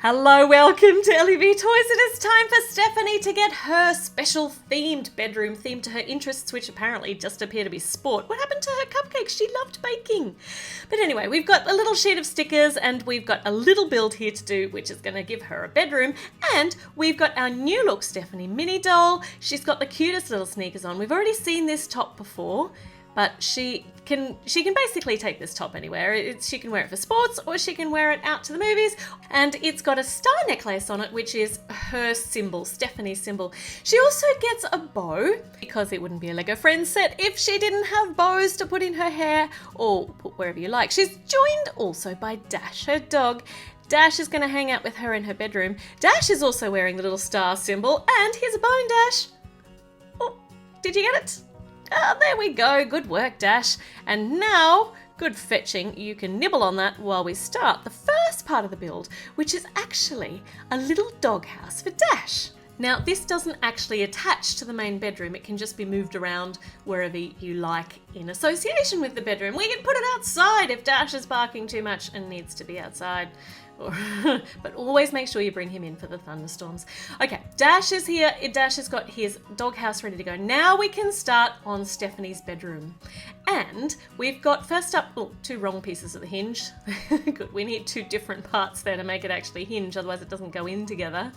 Hello, welcome to LEV Toys. It is time for Stephanie to get her special themed bedroom themed to her interests, which apparently just appear to be sport. What happened to her cupcakes? She loved baking. But anyway, we've got a little sheet of stickers and we've got a little build here to do, which is going to give her a bedroom. And we've got our new look Stephanie mini doll. She's got the cutest little sneakers on. We've already seen this top before, but she can basically take this top anywhere. She can wear it for sports or she can wear it out to the movies. And it's got a star necklace on it, which is her symbol, Stephanie's symbol. She also gets a bow because it wouldn't be a Lego Friends set if she didn't have bows to put in her hair or put wherever you like. She's joined also by Dash, her dog. Dash is going to hang out with her in her bedroom. Dash is also wearing the little star symbol, and here's a bone, Dash. Oh, did you get it? Oh, there we go. Good work, Dash. And now, good fetching, you can nibble on that while we start the first part of the build, which is actually a little doghouse for Dash. Now, this doesn't actually attach to the main bedroom. It can just be moved around wherever you like in association with the bedroom. We can put it outside if Dash is barking too much and needs to be outside. But always make sure you bring him in for the thunderstorms. Okay, Dash is here. Dash has got his doghouse ready to go. Now we can start on Stephanie's bedroom. And we've got, first up, two wrong pieces of the hinge. Good, we need two different parts there to make it actually hinge, otherwise it doesn't go in together.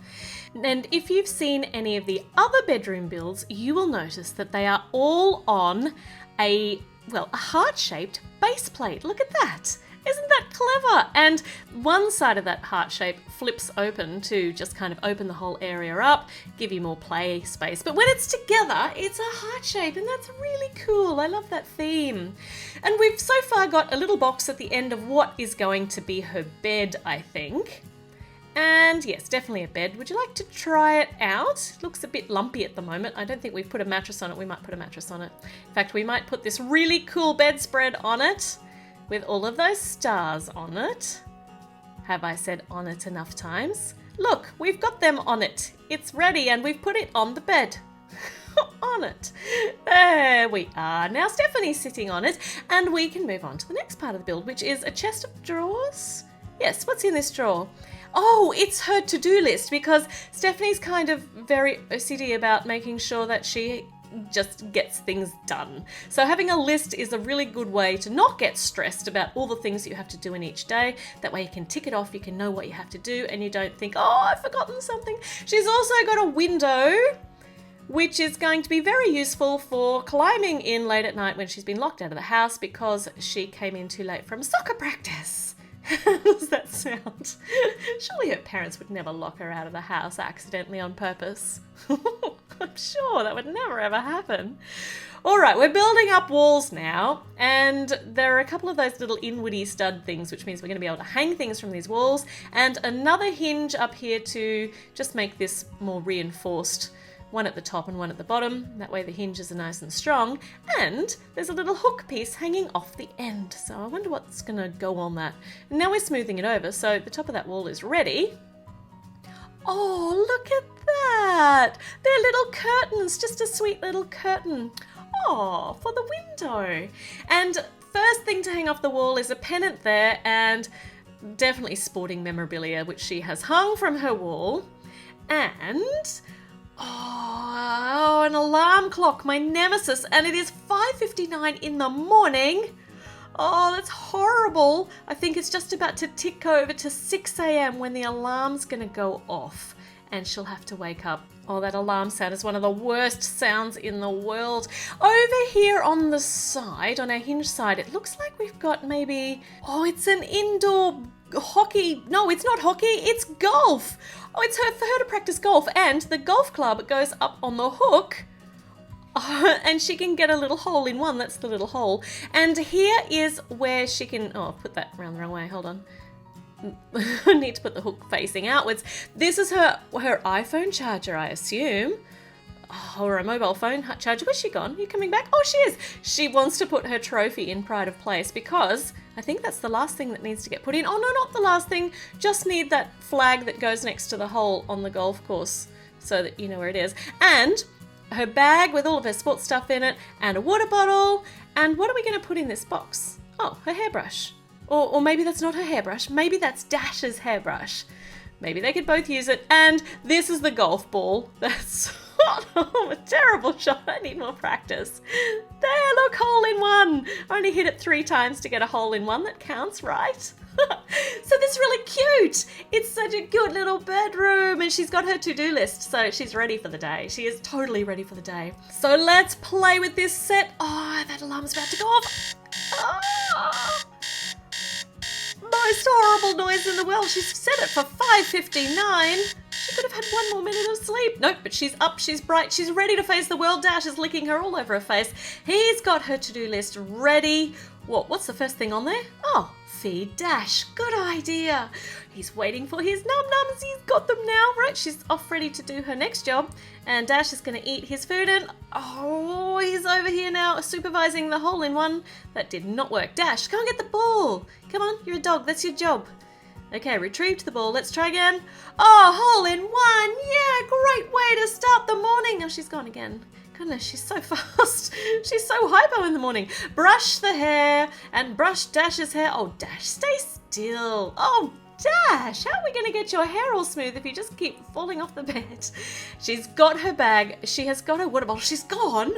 And if you've seen any of the other bedroom builds, you will notice that they are all on a heart-shaped base plate. Look at that. Isn't that clever? And one side of that heart shape flips open to just kind of open the whole area up, give you more play space. But when it's together, it's a heart shape, and that's really cool. I love that theme. And we've so far got a little box at the end of what is going to be her bed, I think. And yes, definitely a bed. Would you like to try it out? It looks a bit lumpy at the moment. I don't think we've put a mattress on it. We might put a mattress on it. In fact, we might put this really cool bedspread on it, with all of those stars on it. Have I said on it enough times? Look, we've got them on it. It's ready and we've put it on the bed. On it. There we are. Now Stephanie's sitting on it and we can move on to the next part of the build, which is a chest of drawers. Yes, what's in this drawer? Oh, it's her to-do list because Stephanie's kind of very OCD about making sure that she just gets things done. So having a list is a really good way to not get stressed about all the things that you have to do in each day. That way you can tick it off, you can know what you have to do, and you don't think, oh, I've forgotten something. She's also got a window, which is going to be very useful for climbing in late at night when she's been locked out of the house because she came in too late from soccer practice. How does that sound? Surely her parents would never lock her out of the house accidentally on purpose. I'm sure that would never ever happen. All right, we're building up walls now, and there are a couple of those little inwardy stud things, which means we're going to be able to hang things from these walls, and another hinge up here to just make this more reinforced. One at the top and one at the bottom. That way the hinges are nice and strong. And there's a little hook piece hanging off the end. So I wonder what's going to go on that. And now we're smoothing it over, so the top of that wall is ready. Oh, look at that! They're little curtains, just a sweet little curtain. Oh, for the window. And first thing to hang off the wall is a pennant there, and definitely sporting memorabilia, which she has hung from her wall. And oh, an alarm clock, my nemesis, and it is 5:59 in the morning. Oh, that's horrible. I think it's just about to tick over to 6 a.m. when the alarm's going to go off and she'll have to wake up. Oh, that alarm sound is one of the worst sounds in the world. Over here on the side, on our hinge side, it looks like we've got maybe, oh, it's an indoor hockey. No, it's not hockey, it's golf. Oh, it's for her to practice golf, and the golf club goes up on the hook. And she can get a little hole in one. That's the little hole. And here is where she can, oh, I've put that around the wrong way. Hold on. I need to put the hook facing outwards. This is her iPhone charger, I assume. Oh, or a mobile phone charger. Where's she gone? Are you coming back? Oh, she is. She wants to put her trophy in pride of place because I think that's the last thing that needs to get put in. Oh, no, not the last thing. Just need that flag that goes next to the hole on the golf course so that you know where it is. And her bag with all of her sports stuff in it, and a water bottle. And what are we going to put in this box? Oh, her hairbrush. Or maybe that's not her hairbrush. Maybe that's Dash's hairbrush. Maybe they could both use it. And this is the golf ball. That's a terrible shot. I need more practice. There, look, hole in one. I only hit it 3 times to get a hole in one. That counts, right? So this is really cute. It's such a good little bedroom, and she's got her to-do list, so she's ready for the day. She is totally ready for the day. So let's play with this set. Oh, that alarm's about to go off. Oh, most horrible noise in the world. She's set it for 5:59. She could have had 1 more minute of sleep. Nope, but she's up, she's bright, she's ready to face the world. Dash is licking her all over her face. He's got her to-do list ready. What's the first thing on there? Oh, feed Dash. Good idea. He's waiting for his num-nums. He's got them now. Right, she's off ready to do her next job. And Dash is going to eat his food and... oh, he's over here now supervising the hole in one. That did not work. Dash, go and get the ball. Come on, you're a dog. That's your job. Okay, retrieved the ball. Let's try again. Oh, hole in one. Yeah, great way to start the morning. Oh, she's gone again. Goodness, she's so fast. She's so hypo in the morning. Brush the hair and brush Dash's hair. Oh, Dash, stay still. Oh, Dash, how are we going to get your hair all smooth if you just keep falling off the bed? She's got her bag. She has got her water bottle. She's gone.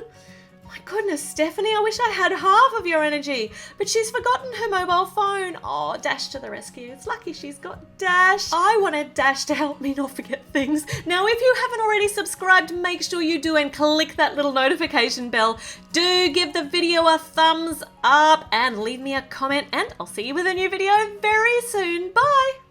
My goodness, Stephanie, I wish I had half of your energy, but she's forgotten her mobile phone. Oh, Dash to the rescue. It's lucky she's got Dash. I wanted Dash to help me not forget things. Now, if you haven't already subscribed, make sure you do and click that little notification bell. Do give the video a thumbs up and leave me a comment, and I'll see you with a new video very soon. Bye.